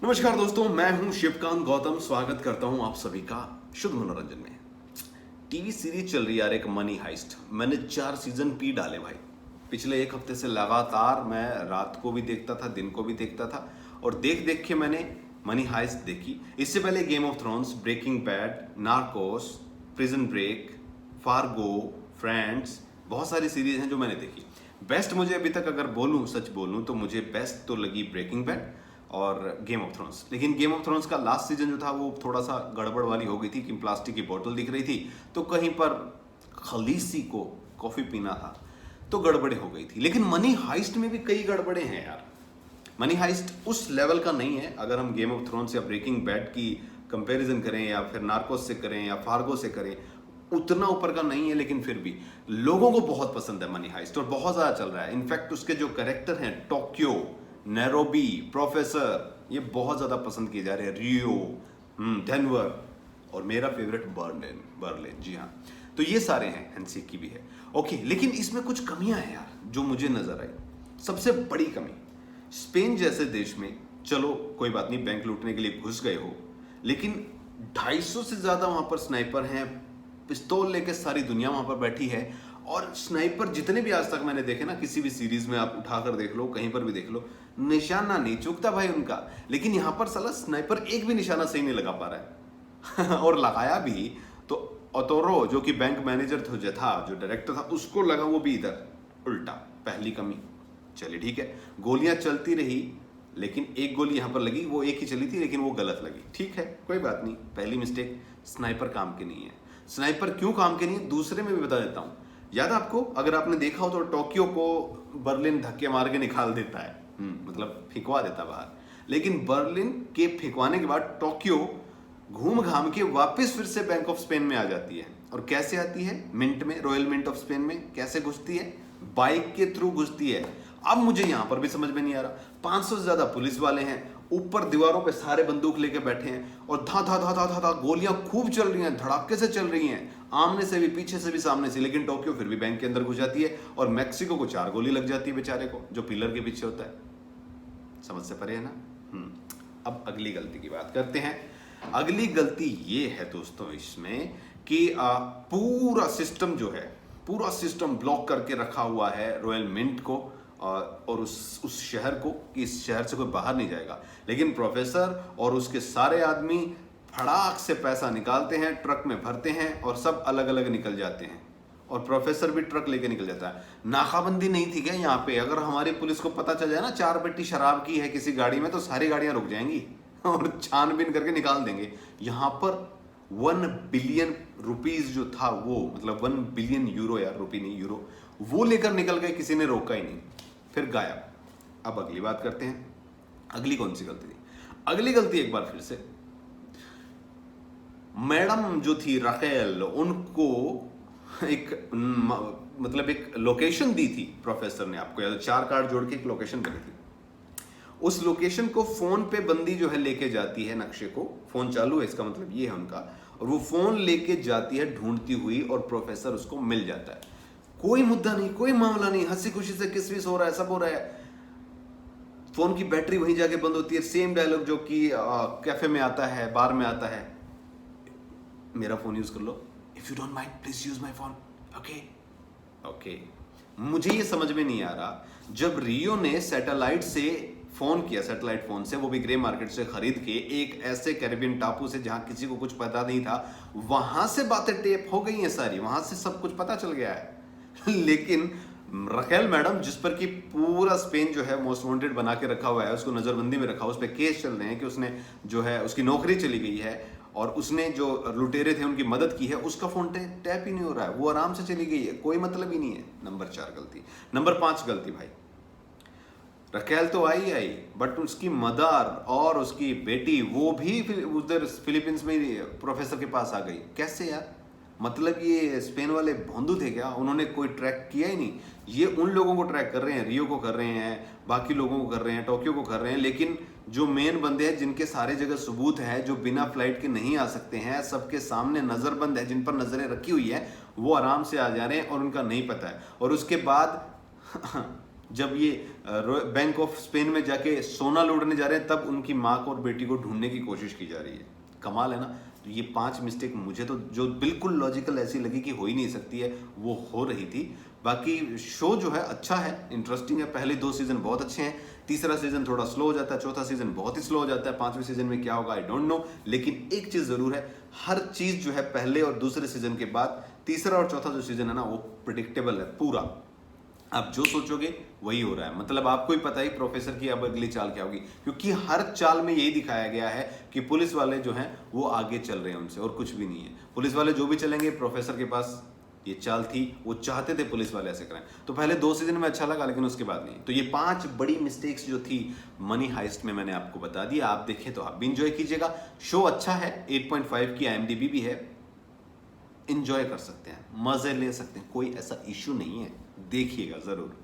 नमस्कार दोस्तों, मैं हूं शिवकांत गौतम। स्वागत करता हूं आप सभी का शुद्ध मनोरंजन में। टीवी सीरीज चल रही है यार, एक मनी हाइस्ट। मैंने 4 सीजन पी डाले भाई। पिछले एक हफ्ते से लगातार मैं रात को भी देखता था, दिन को भी देखता था, और देख देख के मैंने मनी हाइस्ट देखी। इससे पहले Game of Thrones, Breaking Bad, Narcos, Prison Break, Fargo, Friends, बहुत सारी सीरीज हैं जो मैंने देखी। बेस्ट मुझे अभी तक अगर बोलूं, सच बोलूं तो मुझे बेस्ट तो लगी ब्रेकिंग बैड और गेम ऑफ थ्रोन्स। लेकिन गेम ऑफ थ्रोन्स का लास्ट सीजन जो था वो थोड़ा सा गड़बड़ वाली हो गई थी कि प्लास्टिक की बोतल दिख रही थी तो कहीं पर खलीसी को कॉफी पीना था तो गड़बड़े हो गई थी। लेकिन मनी हाइस्ट में भी कई गड़बड़े हैं यार। मनी हाइस्ट उस लेवल का नहीं है। अगर हम गेम ऑफ थ्रोन्स या ब्रेकिंग बैड की कंपैरिजन करें या फिर नार्कोस से करें या फार्गो से करें, उतना ऊपर का नहीं है, लेकिन फिर भी लोगों को बहुत पसंद है मनी हाइस्ट और बहुत ज्यादा चल रहा है। इनफैक्ट उसके जो कैरेक्टर हैं, टोक्यो, नैरोबी, प्रोफेसर, ये बहुत ज्यादा पसंद किए जा रहे हैं। रियो, डेनवर और मेरा फेवरेट बर्लिन। बर्लिन, जी हाँ। तो ये सारे हैं, हेंसी की भी है। ओके, लेकिन इसमें कुछ कमियां हैं यार जो मुझे नजर आई। सबसे बड़ी कमी, स्पेन जैसे देश में, चलो कोई बात नहीं, बैंक लूटने के लिए घुस गए हो, लेकिन 250 से ज्यादा वहां पर स्नाइपर हैं, पिस्तौल लेके सारी दुनिया वहां पर बैठी है। और स्नाइपर जितने भी आज तक मैंने देखे ना, किसी भी सीरीज में आप उठाकर देख लो, कहीं पर भी देख लो, निशाना नहीं चूकता भाई उनका। लेकिन यहां पर साला स्नाइपर एक भी निशाना सही नहीं लगा पा रहा है और लगाया भी तो ओतोरो जो कि बैंक मैनेजर था, जो डायरेक्टर था, उसको लगा, वो भी इधर उल्टा। पहली कमी। चलिए ठीक है, गोलियां चलती रही, लेकिन एक गोली यहां पर लगी, वो एक ही चली थी लेकिन वो गलत लगी। ठीक है, कोई बात नहीं, पहली मिस्टेक। स्नाइपर काम की नहीं है। स्नाइपर क्यों काम की नहीं है दूसरे में भी बता देता हूं। याद आपको, अगर आपने देखा हो तो टोक्यो को बर्लिन धक्के मार के निकाल देता है, मतलब फिकवा देता बाहर। लेकिन बर्लिन के फिकवाने के बाद टोक्यो घूम घाम के वापस फिर से बैंक ऑफ स्पेन में आ जाती है। और कैसे आती है? मिंट में, रॉयल मिंट ऑफ स्पेन में कैसे घुसती है? बाइक के थ्रू घुसती है। अब मुझे यहां पर भी समझ में नहीं आ रहा। 500 से ज्यादा पुलिस वाले हैं, ऊपर दीवारों पे सारे बंदूक लेके बैठे हैं और धा धा धा धा धा धा गोलियां खूब चल रही हैं, धड़ाके से चल रही हैं, आमने से भी, पीछे से भी, सामने से। लेकिन टोक्यो फिर भी बैंक के अंदर घुस जाती है और मैक्सिको को 4 गोली लग जाती है बेचारे को, जो पिलर के पीछे होता है। समझ से परे है ना। अब अगली गलती की बात करते हैं। अगली गलती ये है दोस्तों इसमें कि पूरा सिस्टम जो है, पूरा सिस्टम ब्लॉक करके रखा हुआ है रॉयल मिंट को और उस शहर को, कि इस शहर से कोई बाहर नहीं जाएगा। लेकिन प्रोफेसर और उसके सारे आदमी फड़ाक से पैसा निकालते हैं, ट्रक में भरते हैं और सब अलग अलग निकल जाते हैं। और प्रोफेसर भी ट्रक लेके निकल जाता है। नाकाबंदी नहीं थी क्या यहाँ पे? अगर हमारी पुलिस को पता चल जाए ना 4 पेटी शराब की है किसी गाड़ी में, तो सारी गाड़ियां रुक जाएंगी और छानबीन करके निकाल देंगे। यहाँ पर 1 बिलियन रुपीज जो था वो, मतलब 1 बिलियन यूरो, यार रुपी नहीं यूरो, वो लेकर निकल गए, किसी ने रोका ही नहीं, फिर गायब। अब अगली बात करते हैं। अगली कौन सी गलती थी? अगली गलती एक बार फिर से, मैडम जो थी राकेल, उनको एक मतलब एक लोकेशन दी थी प्रोफेसर ने। आपको याद, 4 कार्ड जोड़ के एक लोकेशन बनी थी। उस लोकेशन को फोन पे बंदी जो है लेके जाती है, नक्शे को, फोन चालू है इसका मतलब ये है उनका, और वो फोन लेके जाती है ढूंढती हुई और प्रोफेसर उसको मिल जाता है। कोई मुद्दा नहीं, कोई मामला नहीं, हंसी खुशी से किस विस हो रहा है, सब हो रहा है। फोन की बैटरी वहीं जाके बंद होती है। सेम डायलॉग जो कि कैफे में आता है, बार में आता है, मेरा फोन यूज कर लो, if you don't mind please use my phone, okay okay. मुझे ये समझ में नहीं आ रहा, जब रियो ने सैटेलाइट से फोन किया, सैटेलाइट फोन से, वो भी ग्रे मार्केट से खरीद के, एक ऐसे कैरिबियन टापू से जहां किसी को कुछ पता नहीं था, वहां से बातें टेप हो गई हैं सारी, वहां से सब कुछ पता चल गया है। लेकिन रखेल मैडम, जिस पर कि पूरा स्पेन जो है मोस्ट वांटेड बना के रखा हुआ है, उसको नजरबंदी में रखा, उस पर केस चल रहे हैं कि उसने जो है, उसकी नौकरी चली गई है और उसने जो लुटेरे थे उनकी मदद की है, उसका फोन टैप ही नहीं हो रहा है, वो आराम से चली गई है, कोई मतलब ही नहीं है। नंबर 4 गलती। नंबर 5 गलती भाई, रकेल तो आई बट उसकी मदर और उसकी बेटी वो भी उधर फिलीपींस में प्रोफेसर के पास आ गई। कैसे यार? मतलब ये स्पेन वाले भोंदू थे क्या? उन्होंने कोई ट्रैक किया ही नहीं। ये उन लोगों को ट्रैक कर रहे हैं, रियो को कर रहे हैं, बाकी लोगों को कर रहे हैं, टोक्यो को कर रहे हैं, लेकिन जो मेन बंदे हैं जिनके सारे जगह सबूत है, जो बिना फ्लाइट के नहीं आ सकते हैं, सबके सामने नजरबंद है, जिन पर नजरें रखी हुई है, वो आराम से आ जा रहे हैं और उनका नहीं पता है। और उसके बाद जब ये बैंक ऑफ स्पेन में जाके सोना लूटने जा रहे हैं तब उनकी माँ को और बेटी को ढूंढने की कोशिश की जा रही है। कमाल है ना। तो ये 5 मिस्टेक मुझे तो जो बिल्कुल लॉजिकल ऐसी लगी कि हो ही नहीं सकती है, वो हो रही थी। बाकी शो जो है अच्छा है, इंटरेस्टिंग है। पहले 2 सीजन बहुत अच्छे हैं, तीसरा सीजन थोड़ा स्लो हो जाता है, चौथा सीजन बहुत ही स्लो हो जाता है, 5वें सीजन में क्या होगा आई डोंट नो। लेकिन एक चीज जरूर है, हर चीज जो है पहले और दूसरे सीजन के बाद तीसरा और चौथा जो सीजन है ना वो प्रिडिक्टेबल है पूरा। आप जो सोचोगे वही हो रहा है। मतलब आपको ही पता ही प्रोफेसर की अब अगली चाल क्या होगी, क्योंकि हर चाल में यही दिखाया गया है कि पुलिस वाले जो हैं वो आगे चल रहे हैं उनसे, और कुछ भी नहीं है। पुलिस वाले जो भी चलेंगे, प्रोफेसर के पास ये चाल थी, वो चाहते थे पुलिस वाले ऐसे करें। तो पहले 2 सीजन में अच्छा लगा, लेकिन उसके बाद नहीं। तो ये 5 बड़ी मिस्टेक्स जो थी मनी हाइस्ट में मैंने आपको बता दिया। आप देखें तो आप भी इंजॉय कीजिएगा। शो अच्छा है, 8.5 की IMDb भी है, इंजॉय कर सकते हैं, मजे ले सकते हैं, कोई ऐसा इश्यू नहीं है। देखिएगा जरूर।